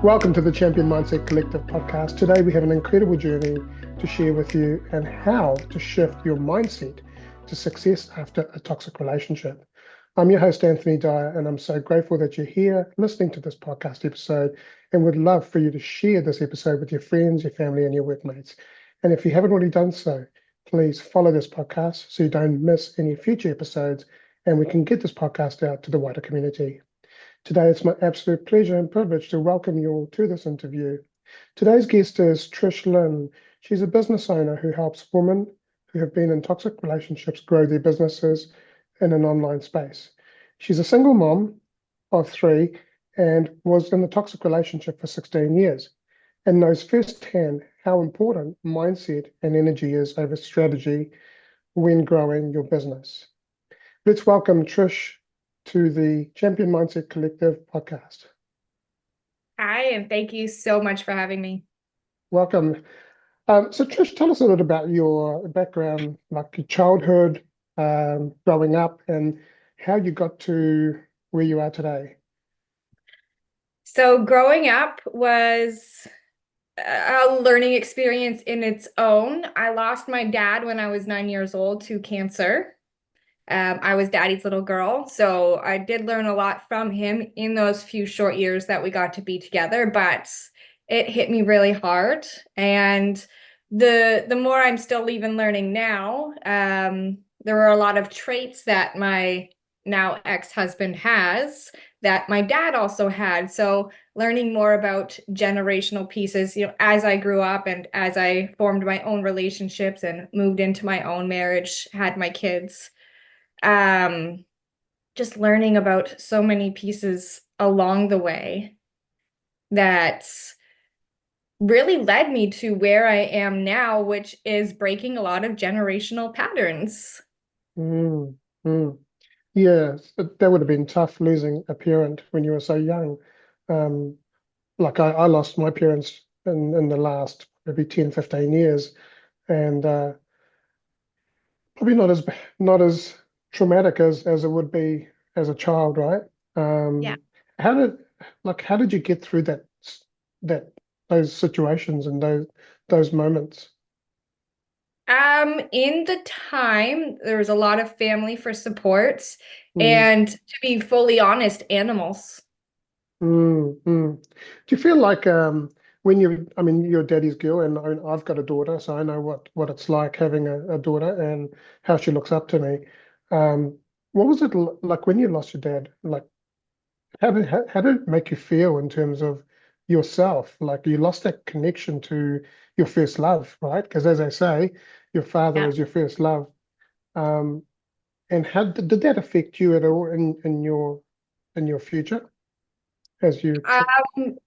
Welcome to the Champion Mindset Collective podcast. Today we have an incredible journey to share with you and how to shift your mindset to success after a toxic relationship. I'm your host, Anthony Dahya, and I'm so grateful that you're here listening to this podcast episode and would love for you to share this episode with your friends, your family, and your workmates. And if you haven't already done so, please follow this podcast so you don't miss any future episodes and we can get this podcast out to the wider community. Today, it's my absolute pleasure and privilege to welcome you all to this interview. Today's guest is Trish Lynn. She's a business owner who helps women who have been in toxic relationships grow their businesses in an online space. She's a single mom of three and was in a toxic relationship for 16 years and knows firsthand how important mindset and energy is over strategy when growing your business. Let's welcome Trish to the Champion Mindset Collective podcast. Hi, and thank you so much for having me. Welcome. So Trish, tell us a little about your background, like your childhood, growing up, and how you got to where you are today. So growing up was a learning experience in its own. I lost my dad when I was 9 years old to cancer. I was daddy's little girl, so I did learn a lot from him in those few short years that we got to be together, but it hit me really hard. And the more I'm still even learning now, there were a lot of traits that my now ex-husband has that my dad also had. So learning more about generational pieces, as I grew up and as I formed my own relationships and moved into my own marriage, had my kids, um, just learning about so many pieces along the way that really led me to where I am now, which is breaking a lot of generational patterns. Mm, mm. Yeah, that would have been tough losing a parent when you were so young. Um, like I lost my parents in the last maybe 10, 15 years, and probably not as traumatic as it would be as a child, right? Yeah. How did how did you get through that those situations and those moments? In the time, there was a lot of family for support, Mm, and to be fully honest, animals. mm. Do you feel like when I mean, you're daddy's girl, and I've got a daughter, so I know what it's like having a daughter and how she looks up to me. Um, what was it like when you lost your dad? Like, how did it make you feel in terms of yourself? Like you lost that connection to your first love, right? Because as I say, your father Yeah. was your first love. Um, and how did that affect you at all in your future as you tr Um,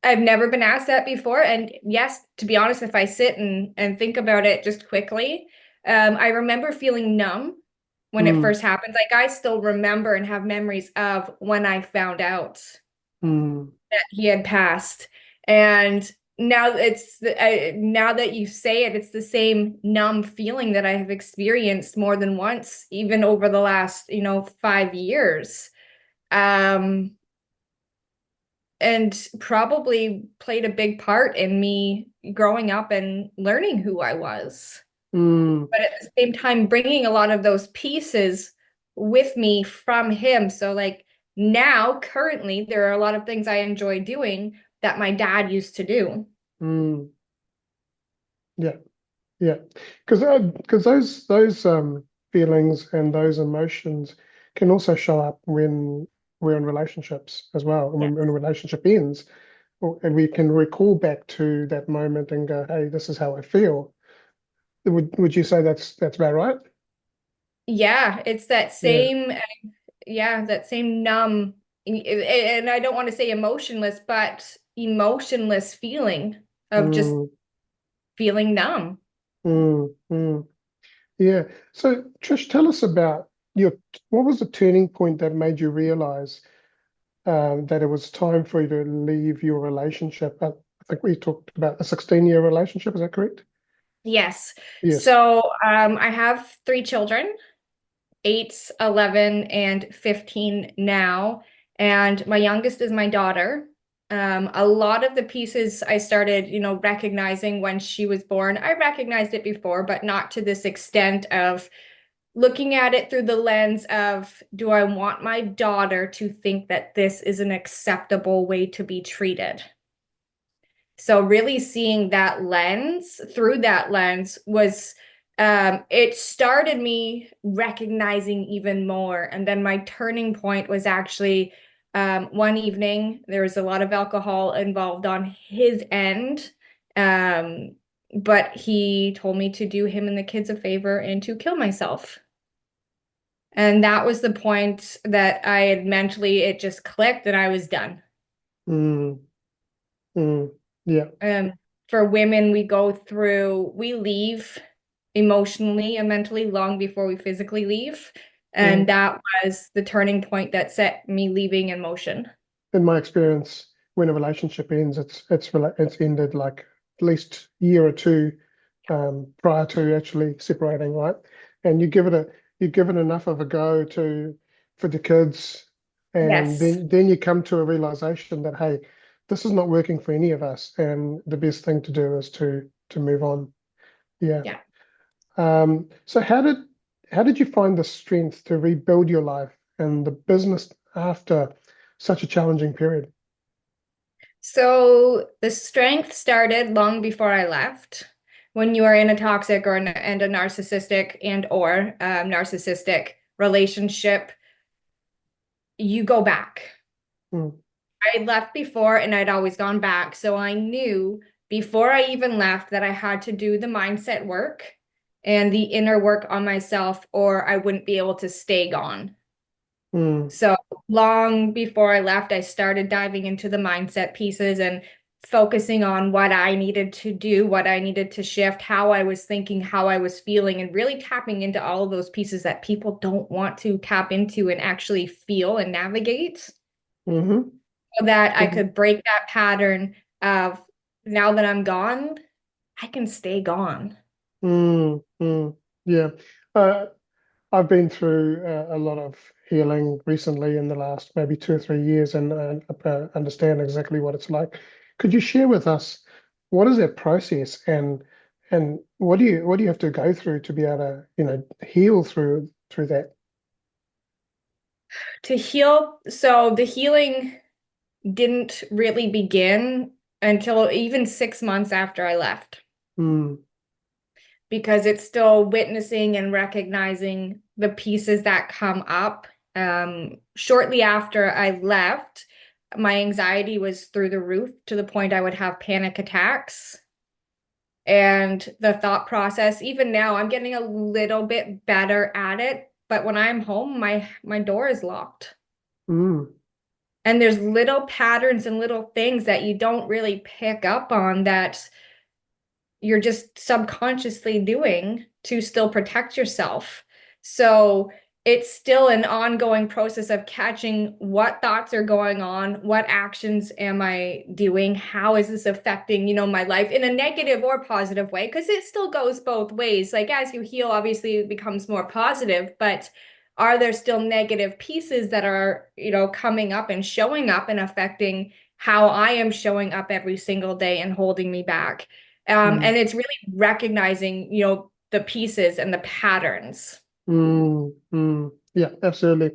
I've never been asked that before. And yes, to be honest, if I sit and think about it just quickly, I remember feeling numb when it mm, first happened. Like I still remember and have memories of when I found out mm, that he had passed. And now that you say it, it's the same numb feeling that I have experienced more than once, even over the last, 5 years. Um, and probably played a big part in me growing up and learning who I was. mm, But at the same time, bringing a lot of those pieces with me from him. So, like now, currently, there are a lot of things I enjoy doing that my dad used to do. mm. Yeah, yeah. Because those feelings and those emotions can also show up when we're in relationships as well, and Yeah. when a relationship ends. And we can recall back to that moment and go, "Hey, this is how I feel." Would you say that's about right? Yeah, it's that Yeah. same, yeah, that same numb, and I don't want to say emotionless, but emotionless feeling of just Mm, feeling numb. mm. Yeah. So Trish, tell us about what was the turning point that made you realize that it was time for you to leave your relationship? I think we talked about a 16-year relationship. Is that correct? Yes. Yes. So I have three children, 8, 11, and 15 now. And my youngest is my daughter. A lot of the pieces I started, recognizing when she was born. I recognized it before, but not to this extent of looking at it through the lens of, do I want my daughter to think that this is an acceptable way to be treated? So really seeing that lens, through that lens, was it started me recognizing even more. And then my turning point was actually one evening, there was a lot of alcohol involved on his end. But he told me to do him and the kids a favor and to kill myself. And that was the point that I had mentally, it just clicked and I was done. Mm, mm, yeah. For women, we leave emotionally and mentally long before we physically leave. And Mm. that was the turning point that set me leaving in motion. In my experience, when a relationship ends, it's ended like at least year or two prior to actually separating, right? And you give it enough of a go to for the kids, and Yes. then you come to a realization that, hey, this is not working for any of us, and the best thing to do is to move on. Yeah. Yeah. So how did you find the strength to rebuild your life and the business after such a challenging period? So the strength started long before I left. When you are in a toxic and a narcissistic narcissistic relationship, you go back. Mm, I left before and I'd always gone back. So I knew before I even left that I had to do the mindset work and the inner work on myself, or I wouldn't be able to stay gone. mm, So long before I left, I started diving into the mindset pieces and focusing on what I needed to do, what I needed to shift, how I was thinking, how I was feeling, and really tapping into all of those pieces that people don't want to tap into and actually feel and navigate, mm-hmm. so that I Mm, could break that pattern of, now that I'm gone, I can stay gone. mm. Yeah. Uh, I've been through a lot of healing recently in the last maybe 2 or 3 years, and understand exactly what it's like. Could you share with us what is that process, and what do you have to go through to be able to, heal through that? To heal, so the healing didn't really begin until even 6 months after I left, Mm, because it's still witnessing and recognizing the pieces that come up. Shortly after I left, my anxiety was through the roof, to the point I would have panic attacks. And the thought process, even now, I'm getting a little bit better at it. But when I'm home, my door is locked. mm, And there's little patterns and little things that you don't really pick up on, that you're just subconsciously doing to still protect yourself. So it's still an ongoing process of catching what thoughts are going on, what actions am I doing, how is this affecting, my life in a negative or positive way, because it still goes both ways. Like, as you heal, obviously it becomes more positive, but are there still negative pieces that are, coming up and showing up and affecting how I am showing up every single day and holding me back? mm, And it's really recognizing, the pieces and the patterns. Yeah, absolutely.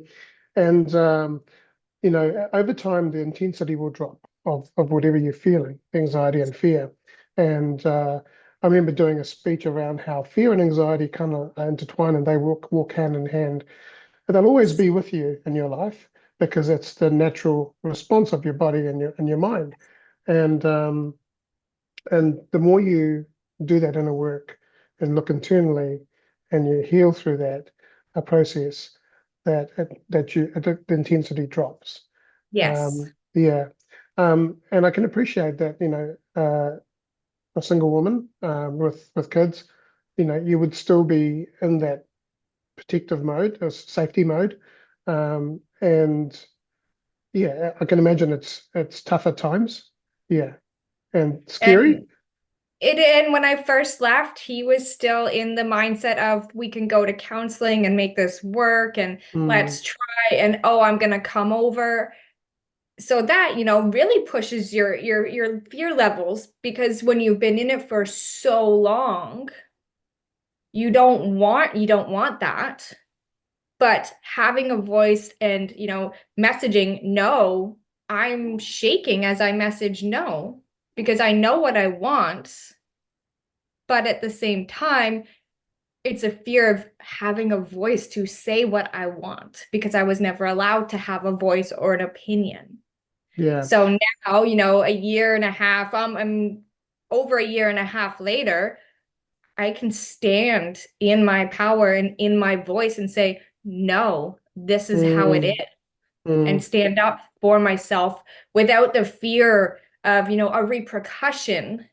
And over time, the intensity will drop of whatever you're feeling, anxiety and fear. And I remember doing a speech around how fear and anxiety kind of intertwine, and they walk hand in hand. And they'll always be with you in your life because it's the natural response of your body and your mind. And the more you do that inner work and look internally, and you heal through that a process, the intensity drops. Yes. Yeah. And I can appreciate that, a single woman with kids, you would still be in that protective mode, or safety mode. And yeah, I can imagine it's tough at times. Yeah. And scary. And and when I first left, he was still in the mindset of, we can go to counseling and make this work, and Mm, let's try, and, oh, I'm gonna come over. So that, really pushes your fear levels, because when you've been in it for so long, you don't want that. But having a voice and, messaging no, I'm shaking as I message no, because I know what I want, but at the same time, it's a fear of having a voice to say what I want, because I was never allowed to have a voice or an opinion. Yeah. So now, a year and a half, I'm over a year and a half later, I can stand in my power and in my voice and say, no, this is how it is, Mm, and mm, stand up for myself without the fear of, a repercussion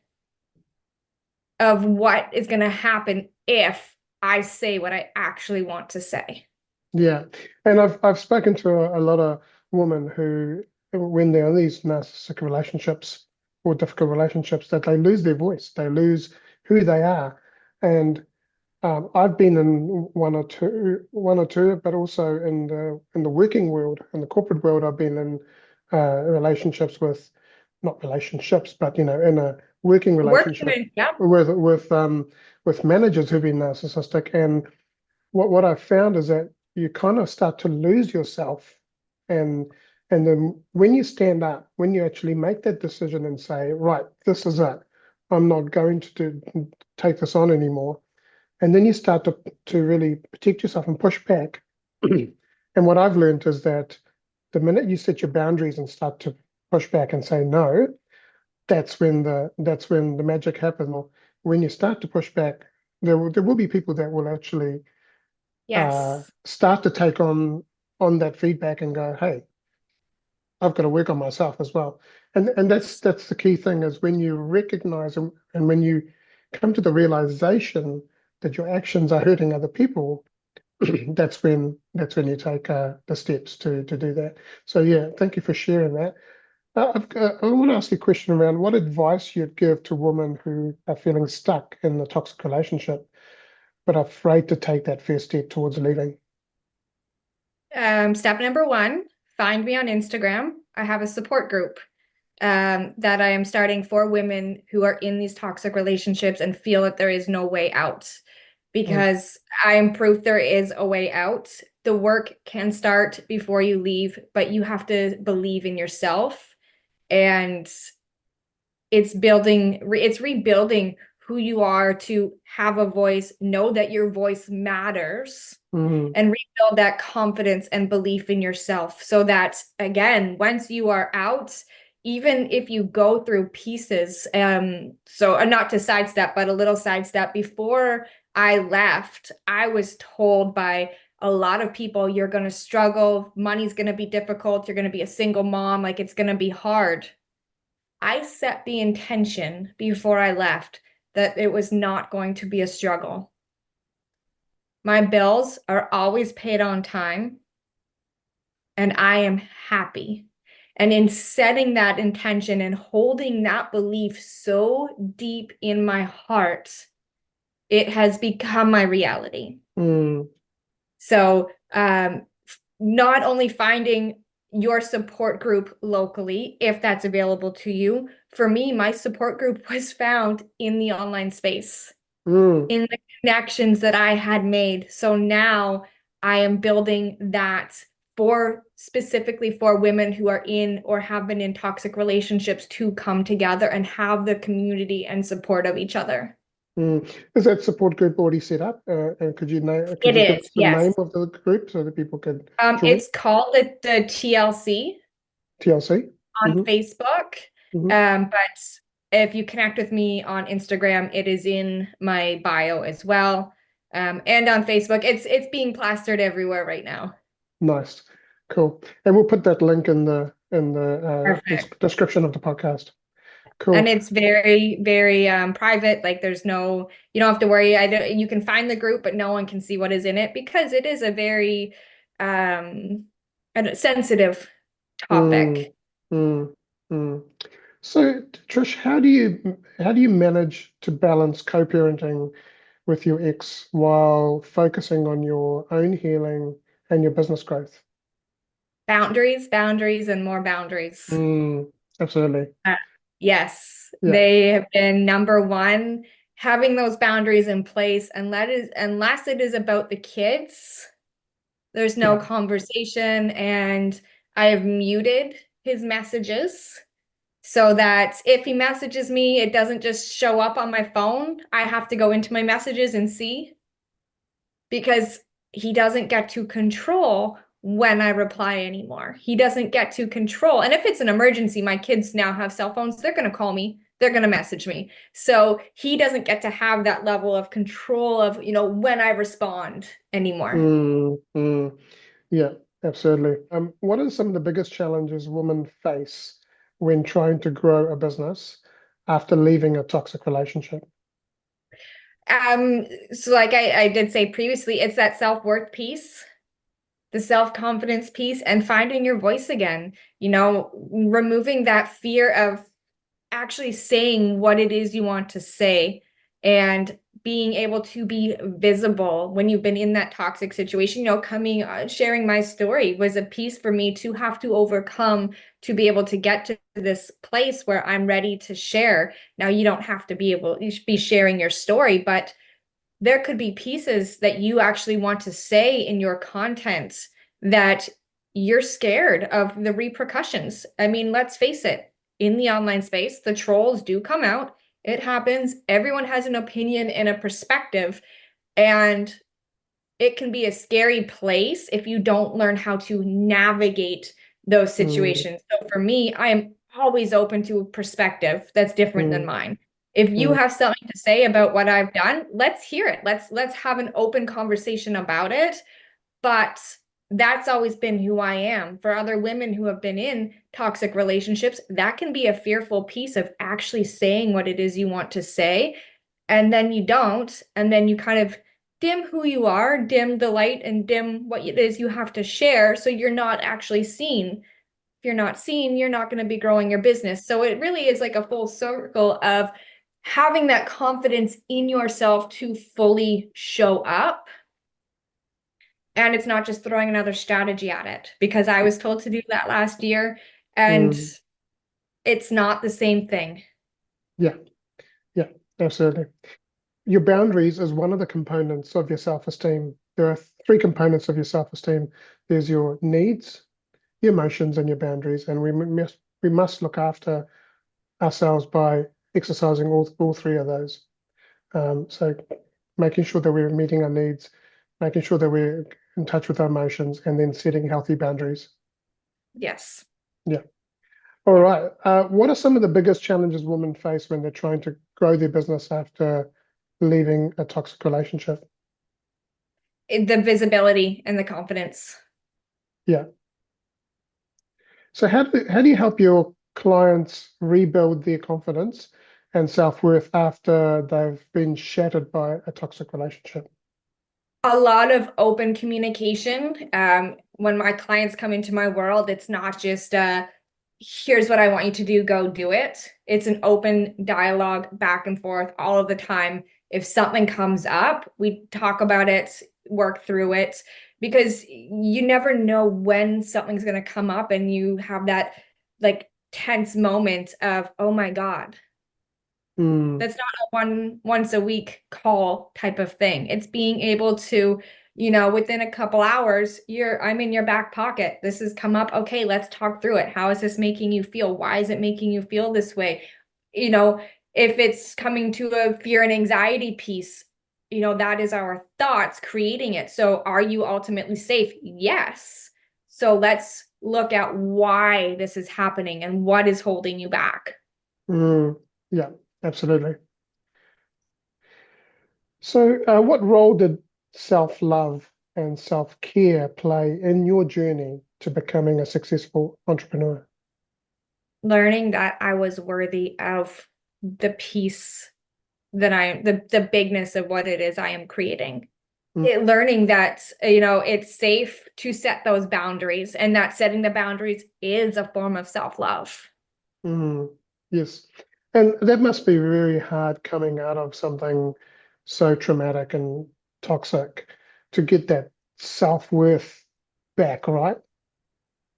of what is going to happen if I say what I actually want to say. yeah. And I've spoken to a lot of women who, when they're in these narcissistic relationships or difficult relationships, that they lose their voice, they lose who they are. And I've been in one or two, but also in the working world, in the corporate world, I've been in relationships with, not relationships, but in a working relationship Working, yeah. with managers who've been narcissistic. And what I've found is that you kind of start to lose yourself, and then when you stand up, when you actually make that decision and say, right, this is it, I'm not going to take this on anymore, and then you start to really protect yourself and push back. And what I've learned is that the minute you set your boundaries and start to push back and say no, that's when the magic happens. Or when you start to push back, there will be people that will actually Yes. start to take on that feedback and go, hey, I've got to work on myself as well. And that's the key thing, is when you recognize and when you come to the realization that your actions are hurting other people, that's when you take the steps to do that. So yeah, thank you for sharing that. I want to ask you a question around what advice you'd give to women who are feeling stuck in a toxic relationship, but are afraid to take that first step towards leaving. Step number one, find me on Instagram. I have a support group that I am starting for women who are in these toxic relationships and feel that there is no way out, Mm, because I am proof there is a way out. The work can start before you leave, but you have to believe in yourself, and it's rebuilding who you are to have a voice, know that your voice matters, mm, and rebuild that confidence and belief in yourself, so that again, once you are out, even if you go through pieces, so not to sidestep, but a little sidestep, before I left, I was told by a lot of people, you're going to struggle, money's going to be difficult, you're going to be a single mom, like it's going to be hard. I set the intention before I left that it was not going to be a struggle. My bills are always paid on time, and I am happy. And in setting that intention and holding that belief so deep in my heart, it has become my reality. mm, So, not only finding your support group locally, if that's available to you. For me, my support group was found in the online space, mm, in the connections that I had made. So now I am building that for specifically for women who are in or have been in toxic relationships, to come together and have the community and support of each other. mm. Is that support group already set up? And could It you give is, us the name yes. of the group so that people can join? It's called the TLC TLC? on Mm-hmm, Facebook. mm-hmm. But if you connect with me on Instagram, it is in my bio as well. And on Facebook, it's being plastered everywhere right now. Nice. Cool. And we'll put that link in the Perfect. description of the podcast. And Cool. it's very, very private. Like there's no, you don't have to worry. I don't, you can find the group, but no one can see what is in it, because it is a very um sensitive Mm, topic. mm, mm. So, Trish, how do you manage to balance co-parenting with your ex while focusing on your own healing and your business growth? Boundaries, boundaries, and more boundaries. Mm, absolutely. Uh, yes, Yeah. they have been number one, having those boundaries in place, and unless it is about the kids, there's no Yeah. conversation, and I have muted his messages so that if he messages me, it doesn't just show up on my phone. I have to go into my messages and see because he doesn't get to control when I reply anymore. He doesn't get to control. And if it's an emergency, my kids now have cell phones. They're going to call me. They're going to message me. So he doesn't get to have that level of control of, when I respond anymore. Mm, mm. Yeah, absolutely. What are some of the biggest challenges women face when trying to grow a business after leaving a toxic relationship? So like I did say previously, it's that self-worth piece, the self-confidence piece, and finding your voice again, removing that fear of actually saying what it is you want to say and being able to be visible when you've been in that toxic situation. Coming sharing my story was a piece for me to have to overcome to be able to get to this place where I'm ready to share. Now you don't have to you should be sharing your story, but there could be pieces that you actually want to say in your content that you're scared of the repercussions. I mean, let's face it, in the online space, the trolls do come out. It happens. Everyone has an opinion and a perspective, and it can be a scary place if you don't learn how to navigate those Mm, situations. So for me, I am always open to a perspective that's different than mm, mine. If you mm, have something to say about what I've done, let's hear it. Let's have an open conversation about it. But that's always been who I am. For other women who have been in toxic relationships, that can be a fearful piece of actually saying what it is you want to say, and then you don't, and then you kind of dim who you are, dim the light, and dim what it is you have to share, so you're not actually seen. If you're not seen, you're not going to be growing your business. So it really is like a full circle of having that confidence in yourself to fully show up. And it's not just throwing another strategy at it, because I was told to do that last year, and mm. it's not the same thing. Yeah, yeah, absolutely. Your boundaries is one of the components of your self-esteem. There are three components of your self-esteem. There's your needs, your emotions, and your boundaries. And we must look after ourselves by exercising all three of those. So making sure that we're meeting our needs, making sure that we're in touch with our emotions, and then setting healthy boundaries. Yes. Yeah. All Yeah. right. What are some of the biggest challenges women face when they're trying to grow their business after leaving a toxic relationship? The visibility and the confidence. Yeah. So how do you help your clients rebuild their confidence and self-worth after they've been shattered by a toxic relationship? A lot of open communication. When my clients come into my world, it's not just here's what I want you to do, go do it. It's an open dialogue back and forth all of the time. If something comes up, we talk about it, work through it, because you never know when something's going to come up and you have that like tense moment of, oh my God, Mm, that's not a once a week call type of thing. It's being able to, within a couple hours, I'm in your back pocket. This has come up. Okay, let's talk through it. How is this making you feel? Why is it making you feel this way? You know, if it's coming to a fear and anxiety piece, that is our thoughts creating it. So are you ultimately safe? Yes. So let's look at why this is happening and what is holding you back. mm, yeah, absolutely. So, what role did self-love and self-care play in your journey to becoming a successful entrepreneur? Learning that I was worthy of the piece that the bigness of what it is I am creating. Mm, Learning that, it's safe to set those boundaries, and that setting the boundaries is a form of self-love. mm, yes. And that must be very hard coming out of something so traumatic and toxic to get that self-worth back, right?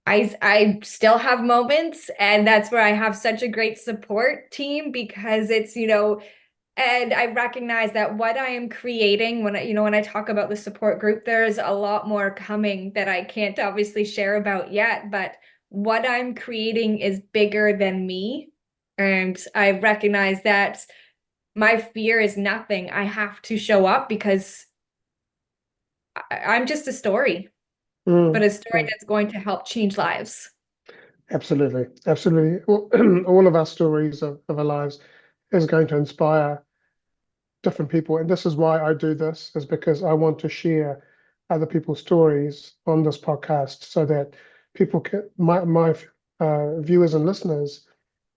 I still have moments, and that's where I have such a great support team because it's, and I recognize that what I am creating when I talk about the support group, there's a lot more coming that I can't obviously share about yet, but what I'm creating is bigger than me. And I recognize that my fear is nothing. I have to show up because I'm just a story, but Mm, a story mm. that's going to help change lives. Absolutely, absolutely. All of our stories of our lives is going to inspire different people, and this is why I do this, is because I want to share other people's stories on this podcast so that people can, my viewers and listeners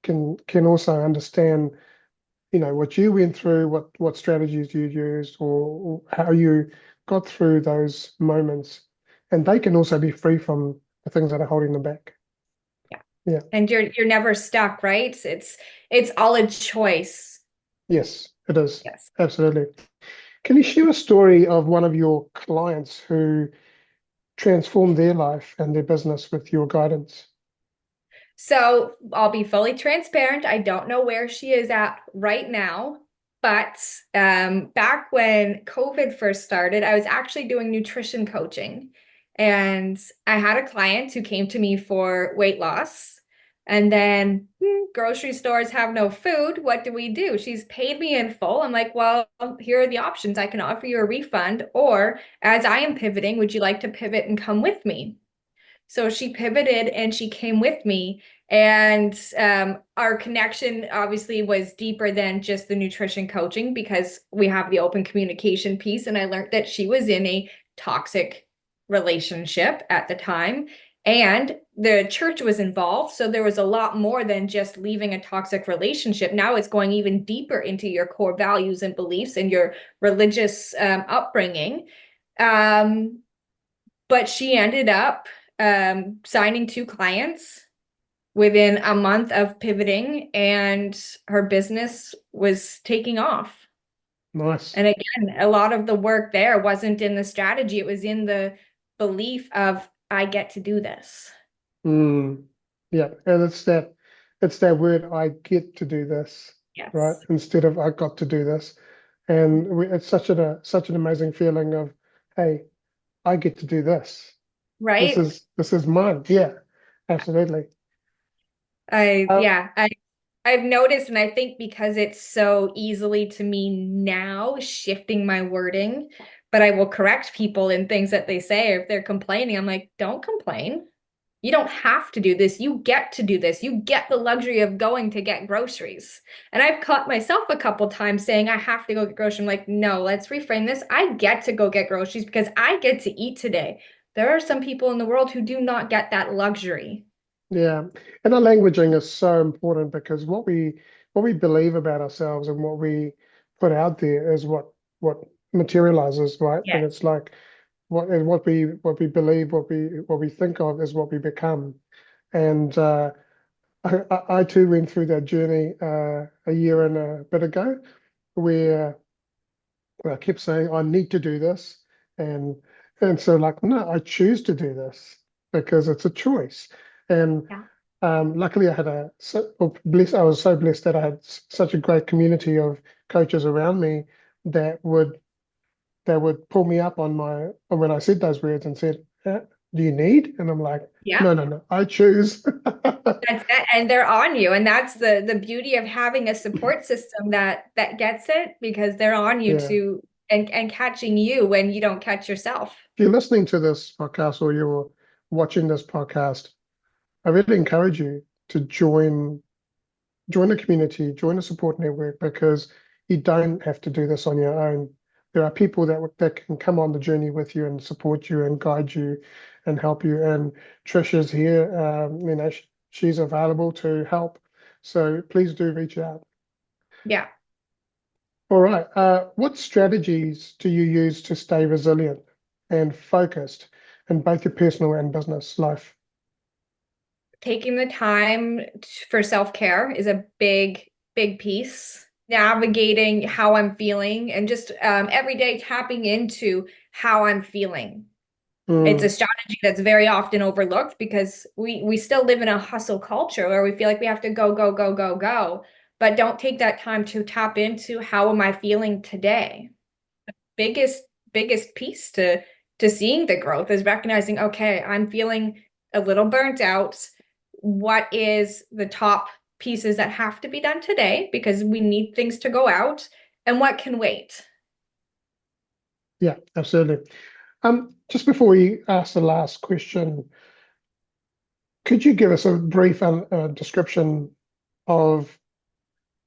can also understand, what you went through, what strategies you used, or how you got through those moments, and they can also be free from the things that are holding them back. Yeah. Yeah. And you're never stuck, right? It's all a choice. Yes, it is. Yes. Absolutely. Can you share a story of one of your clients who transformed their life and their business with your guidance? So I'll be fully transparent. I don't know where she is at right now, but back when COVID first started, I was actually doing nutrition coaching. And I had a client who came to me for weight loss. And then grocery stores have no food. What do? She's paid me in full. I'm like, well, here are the options. I can offer you a refund, or as I am pivoting, would you like to pivot and come with me? So she pivoted and she came with me. And our connection obviously was deeper than just the nutrition coaching because we have the open communication piece. And I learned that she was in a toxic relationship at the time. And the church was involved. So there was a lot more than just leaving a toxic relationship. Now it's going even deeper into your core values and beliefs and your religious upbringing. Um, but she ended up signing 2 clients within a month of pivoting, and her business was taking off. Nice. And again, a lot of the work there wasn't in the strategy, it was in the belief of, I get to do this. Mm. Yeah, and it's that word, I get to do this, right? Yes. Instead of I got to do this. And it's such an amazing feeling of, hey, I get to do this. This Right? is this is mine. Yeah, absolutely. Uh, Yeah, I've noticed, and I think because it's so easily to me now, shifting my wording, but I will correct people in things that they say. Or if they're complaining, I'm like, don't complain. You don't have to do this. You get to do this. You get the luxury of going to get groceries. And I've caught myself a couple times saying, I have to go get groceries. I'm like, no, let's reframe this. I get to go get groceries because I get to eat today. There are some people in the world who do not get that luxury. Yeah, and our languaging is so important because what we believe about ourselves and what we put out there is what materializes, right? And Yes. it's like what we believe, what we think of is what we become. And I too went through that journey a year and a bit ago, where I kept saying I need to do this, and and so like no, I choose to do this because it's a choice. And Yeah. luckily, I was so blessed that I had such a great community of coaches around me that would pull me up on when I said those words and said, "Do you need?" And I'm like, Yeah. "No, no, no, I choose." That's it. And they're on you. And that's the beauty of having a support system that gets it because they're on you Yeah. to and catching you when you don't catch yourself. If you're listening to this podcast or you're watching this podcast, I really encourage you to join a community, join a support network because you don't have to do this on your own. There are people that can come on the journey with you and support you and guide you and help you. And Trish is here. She's available to help. So please do reach out. Yeah. All right. What strategies do you use to stay resilient and focused in both your personal and business life? Taking the time for self-care is a big, big piece. Navigating how I'm feeling and just every day tapping into how I'm feeling. It's a Mm, strategy that's very often overlooked because we still live in a hustle culture where we feel like we have to go, go, go, go, go, but don't take that time to tap into how am I feeling today? Biggest biggest piece to seeing the growth is recognizing, okay, I'm feeling a little burnt out. What is the top pieces that have to be done today because we need things to go out, and what can wait? yeah, absolutely. Just before we ask the last question, could you give us a brief description of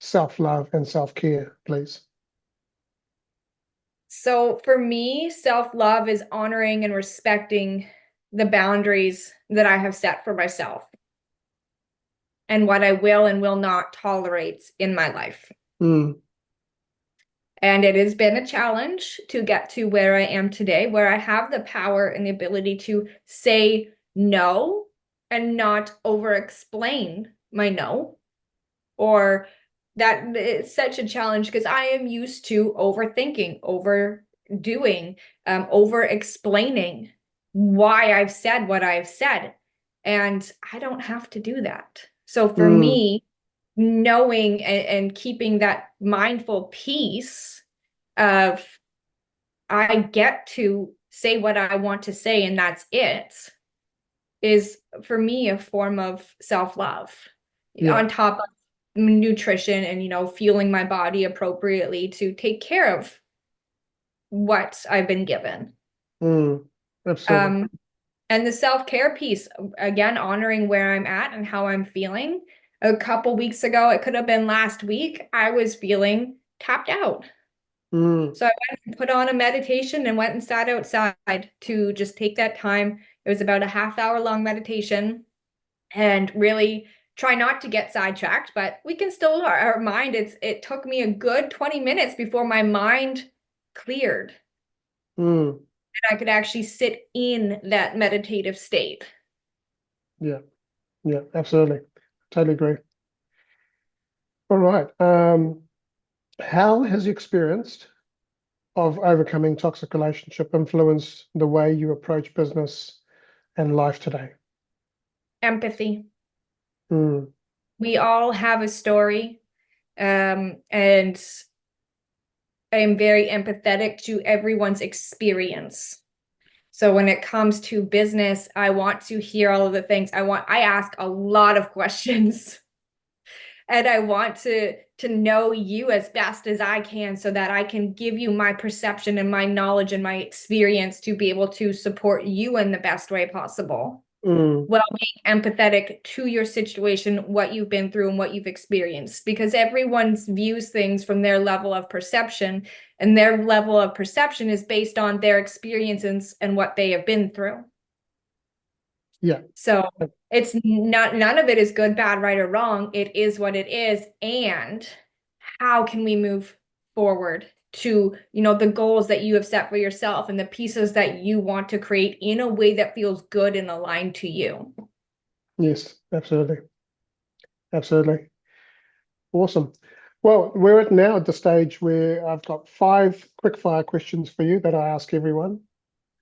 self-love and self-care, please? So for me, self-love is honoring and respecting the boundaries that I have set for myself and what I will and will not tolerate in my life. Mm, And it has been a challenge to get to where I am today, where I have the power and the ability to say no and not over explain my no. Or that it's such a challenge because I am used to overthinking, overdoing, over explaining why I've said what I've said. And I don't have to do that. So for mm, me, knowing and keeping that mindful piece of I get to say what I want to say and that's it is for me a form of self-love yeah. on top of nutrition and fueling my body appropriately to take care of what I've been given. Mm, absolutely. Um, and the self-care piece, again, honoring where I'm at and how I'm feeling. A couple weeks ago, it could have been last week, I was feeling tapped out. Mm, So I went and put on a meditation and went and sat outside to just take that time. It was about a half-hour long meditation and really try not to get sidetracked, but we can still our mind. It took me a good 20 minutes before my mind cleared mm, and I could actually sit in that meditative state. yeah, yeah, absolutely. Totally agree. All right. How has the experience of overcoming toxic relationship influenced the way you approach business and life today? Empathy. Mm, We all have a story, and I am very empathetic to everyone's experience. So when it comes to business, I want to hear all of the things. I ask a lot of questions and I want to know you as best as I can so that I can give you my perception and my knowledge and my experience to be able to support you in the best way possible mm, while being empathetic to your situation, what you've been through and what you've experienced, because everyone views things from their level of perception, and their level of perception is based on their experiences and what they have been through. yeah. So it's not, none of it is good, bad, right, or wrong. It is what it is. And how can we move forward to, the goals that you have set for yourself and the pieces that you want to create in a way that feels good and aligned to you? Yes, absolutely. Absolutely. Awesome. Well, we're at now at the stage where I've got five quick fire questions for you that I ask everyone.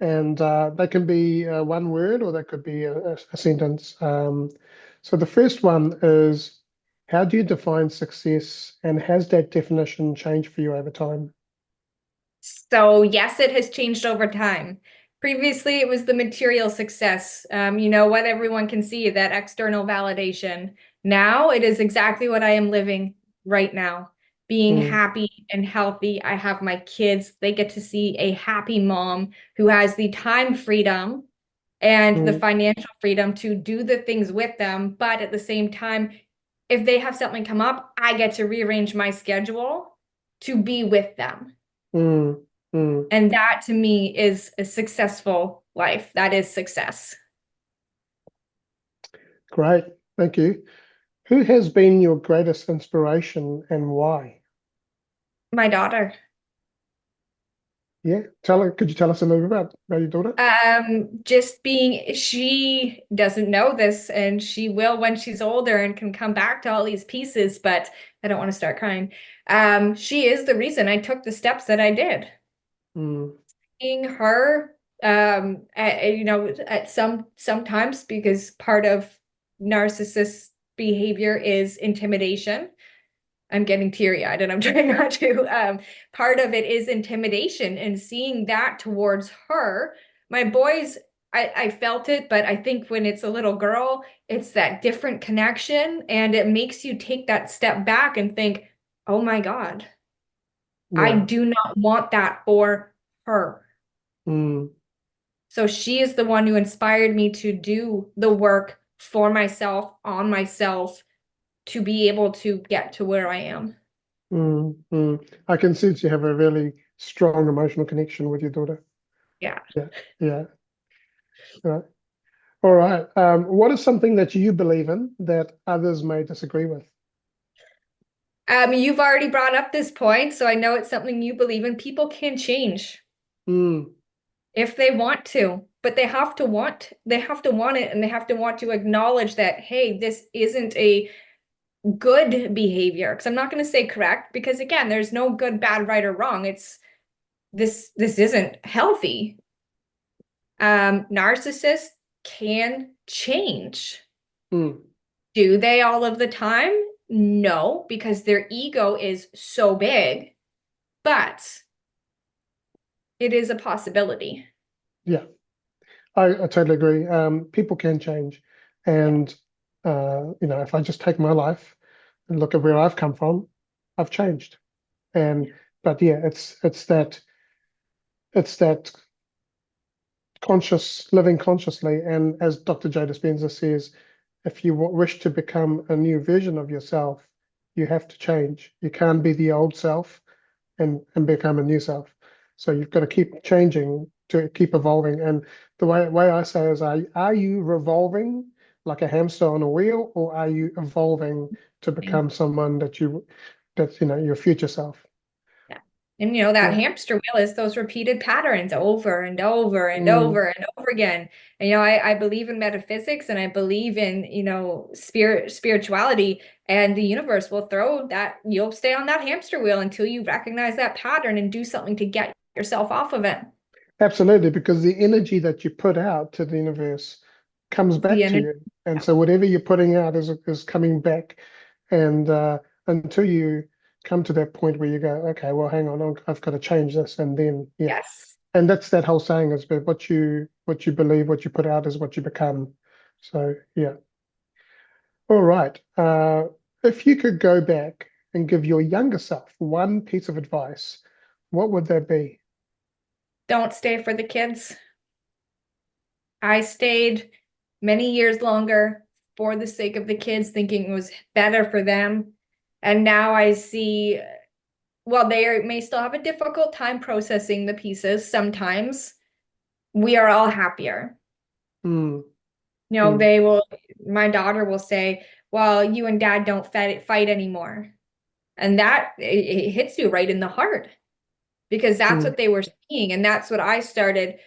And they can be one word or they could be a sentence. So the first one is, how do you define success, and has that definition changed for you over time? So yes, it has changed over time. Previously, it was the material success, what everyone can see, that external validation. Now it is exactly what I am living right now, being Mm, happy and healthy. I have my kids. They get to see a happy mom who has the time freedom and the mm, financial freedom to do the things with them. But at the same time, if they have something come up, I get to rearrange my schedule to be with them. mm, mm. And that to me is a successful life. That is success. Great. Thank you. Who has been your greatest inspiration and why? My daughter. Yeah. Could you tell us a little bit about your daughter? Just being, she doesn't know this and she will when she's older and can come back to all these pieces, but I don't want to start crying. She is the reason I took the steps that I did. Mm, Seeing her At sometimes because part of narcissist behavior is intimidation. I'm getting teary-eyed and I'm trying not to. Part of it is intimidation and seeing that towards her. My boys, I felt it, but I think when it's a little girl, it's that different connection and it makes you take that step back and think, oh my God, I Yeah. do not want that for her. Mm, So she is the one who inspired me to do the work for myself, on myself, to be able to get to where I am. I can sense you have a really strong emotional connection with your daughter. Yeah. Yeah. Yeah. Right. All right. What is something that you believe in that others may disagree with? You've already brought up this point, so I know it's something you believe in. People can change Mm, if they want to, but they have to want it and they have to want to acknowledge that, hey, this isn't a good behavior. Because I'm not going to say correct, because again, there's no good, bad, right, or wrong. It's this isn't healthy. Narcissists can change. mm, Do they all of the time? No, because their ego is so big, but it is a possibility. yeah. I totally agree. People can change, Yeah. and if I just take my life and look at where I've come from, I've changed. And but yeah, it's that conscious living consciously. And as Dr. Joe Dispenza says, if you wish to become a new version of yourself, you have to change. You can't be the old self and become a new self. So you've got to keep changing to keep evolving. And the way I say is, are you revolving like a hamster on a wheel, or are you evolving to become someone that's your future self? Yeah. And that Yeah. hamster wheel is those repeated patterns over and over and Mm, over and over again. And I believe in metaphysics and I believe in, spirituality, and the universe will throw that, you'll stay on that hamster wheel until you recognize that pattern and do something to get yourself off of it. absolutely, because the energy that you put out to the universe comes It's the back to energy. you. And so whatever you're putting out is coming back. And until you come to that point where you go, okay, well, hang on, I've got to change this. And then, yeah. Yes. And that's that whole saying is that what you believe, what you put out is what you become. So, yeah. All right. If you could go back and give your younger self one piece of advice, what would that be? Don't stay for the kids. I stayed many years longer for the sake of the kids, thinking it was better for them. And now I see, while they may still have a difficult time processing the pieces, sometimes we are all happier. Mm, mm, They will, my daughter will say, well, you and dad don't fight anymore. And that it hits you right in the heart because that's mm. what they were seeing. And that's what I started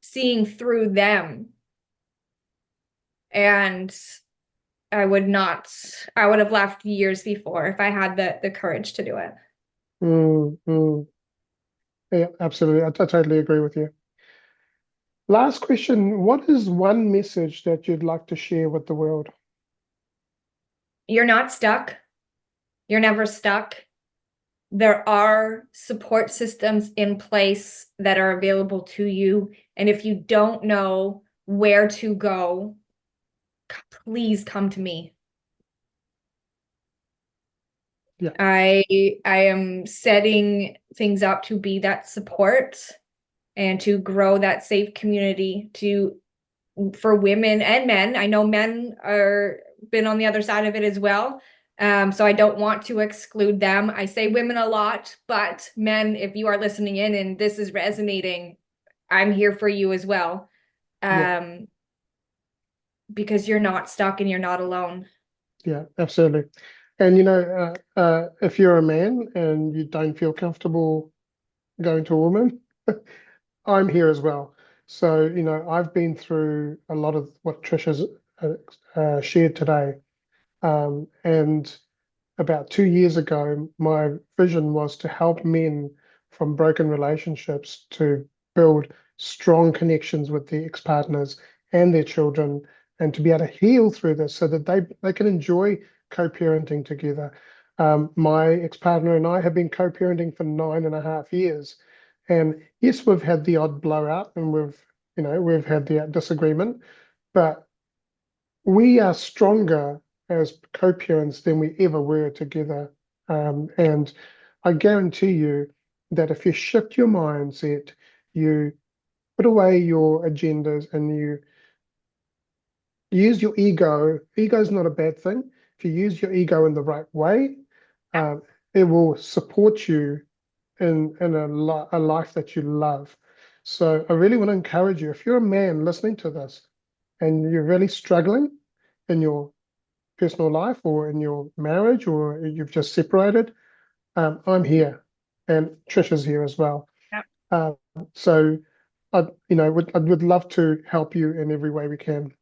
seeing through them. And I would have left years before if I had the courage to do it. Mm. Yeah, absolutely. I totally agree with you. Last question. What is one message that you'd like to share with the world? You're not stuck. You're never stuck. There are support systems in place that are available to you. And if you don't know where to go, please come to me. Yeah, I am setting things up to be that support and to grow that safe community to for women and men. I know men are been on the other side of it as well. So I don't want to exclude them. I say women a lot, but men, if you are listening in and this is resonating, I'm here for you as well. yeah, Um, because you're not stuck and you're not alone. yeah, absolutely. And if you're a man and you don't feel comfortable going to a woman, I'm here as well. So, I've been through a lot of what Trish has shared today. And about 2 years ago, my vision was to help men from broken relationships to build strong connections with their ex-partners and their children, and to be able to heal through this so that they can enjoy co-parenting together. My ex-partner and I have been co-parenting for 9.5 years. And yes, we've had the odd blowout and we've had the disagreement, but we are stronger as co-parents than we ever were together. And I guarantee you that if you shift your mindset, you put away your agendas and you use your ego. Ego is not a bad thing. If you use your ego in the right way, it will support you in a life that you love. So I really want to encourage you, if you're a man listening to this and you're really struggling in your personal life or in your marriage or you've just separated, I'm here and Trish is here as well. Yeah. So I would love to help you in every way we can.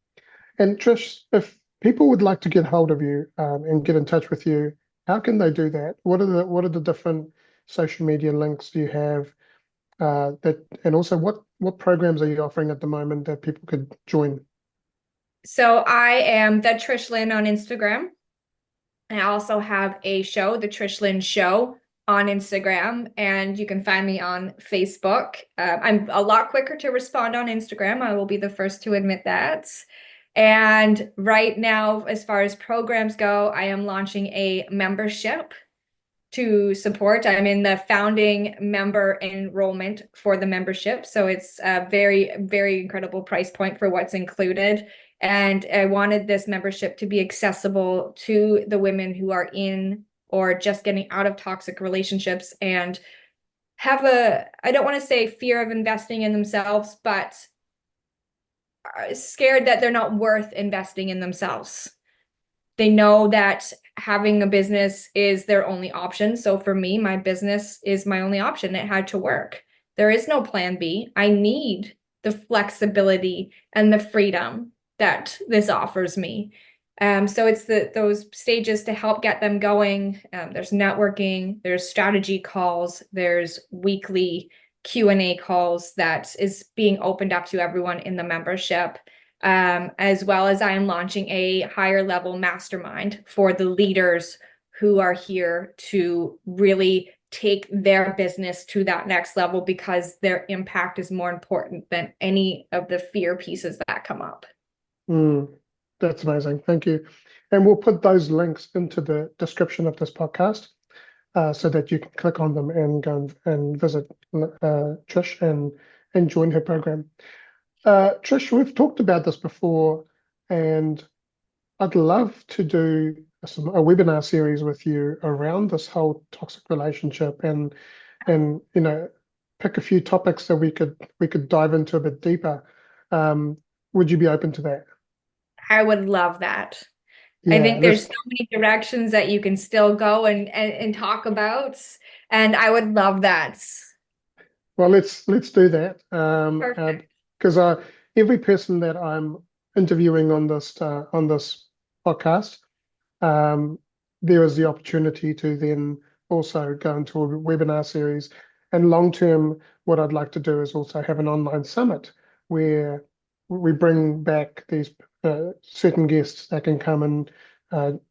And Trish, if people would like to get hold of you and get in touch with you, how can they do that? What are the different social media links do you have and also what programs are you offering at the moment that people could join? So I am the Trish Lynn on Instagram. I also have a show, the Trish Lynn Show, on Instagram, and you can find me on Facebook. I'm a lot quicker to respond on Instagram. I will be the first to admit that. And right now, as far as programs go, I am launching a membership to support. I'm in the founding member enrollment for the membership. So it's a very, very incredible price point for what's included. And I wanted this membership to be accessible to the women who are in or just getting out of toxic relationships and have I don't want to say fear of investing in themselves, but scared that they're not worth investing in themselves. They know that having a business is their only option. So for me, my business is my only option. It had to work. There is no plan B. I need the flexibility and the freedom that this offers me. So it's those stages to help get them going. There's networking, there's strategy calls, there's weekly Q&A calls that is being opened up to everyone in the membership. As well as I am launching a higher level mastermind for the leaders who are here to really take their business to that next level because their impact is more important than any of the fear pieces that come up. That's amazing. Thank you. And we'll put those links into the description of this podcast so that you can click on them and go and visit Trish and join her program. Trish, we've talked about this before, and I'd love to do a webinar series with you around this whole toxic relationship and pick a few topics that we could dive into a bit deeper. Would you be open to that? I would love that. Yeah, I think there's so many directions that you can still go and talk about, and I would love that. Well, let's do that. Perfect. Because every person that I'm interviewing on this podcast, there is the opportunity to then also go into a webinar series. And long term, what I'd like to do is also have an online summit where we bring back these certain guests that can come and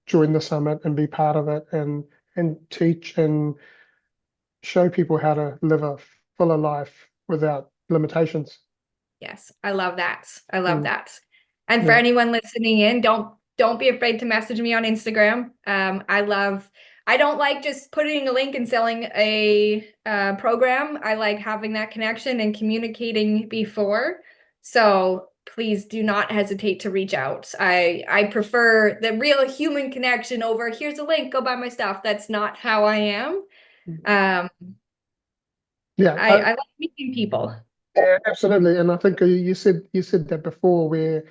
join the summit and be part of it and teach and show people how to live a fuller life without limitations. Yes, I love that. I love that. And for Yeah. anyone listening in, don't be afraid to message me on Instagram. I don't like just putting a link and selling a program. I like having that connection and communicating before. So please do not hesitate to reach out. I prefer the real human connection over here's a link, go buy my stuff. That's not how I am. Yeah, I like meeting people. yeah, absolutely. And I think you said that before, where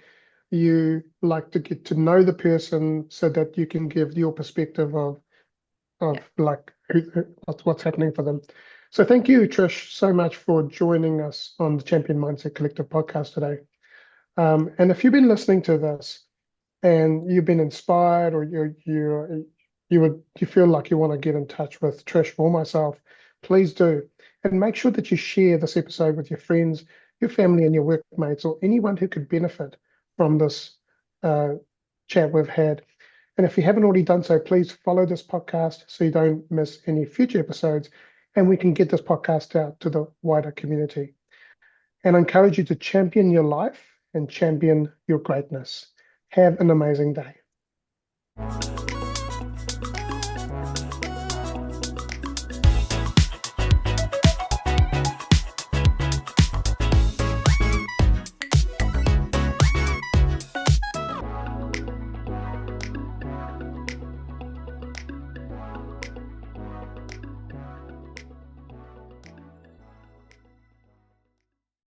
you like to get to know the person so that you can give your perspective of like what's happening for them. So thank you, Trish, so much for joining us on the Champion Mindset Collective podcast today. And if you've been listening to this and you've been inspired, or you feel like you want to get in touch with Trish or myself, please do. And make sure that you share this episode with your friends, your family and your workmates, or anyone who could benefit from this chat we've had. And if you haven't already done so, please follow this podcast so you don't miss any future episodes, and we can get this podcast out to the wider community. And I encourage you to champion your life and champion your greatness. Have an amazing day.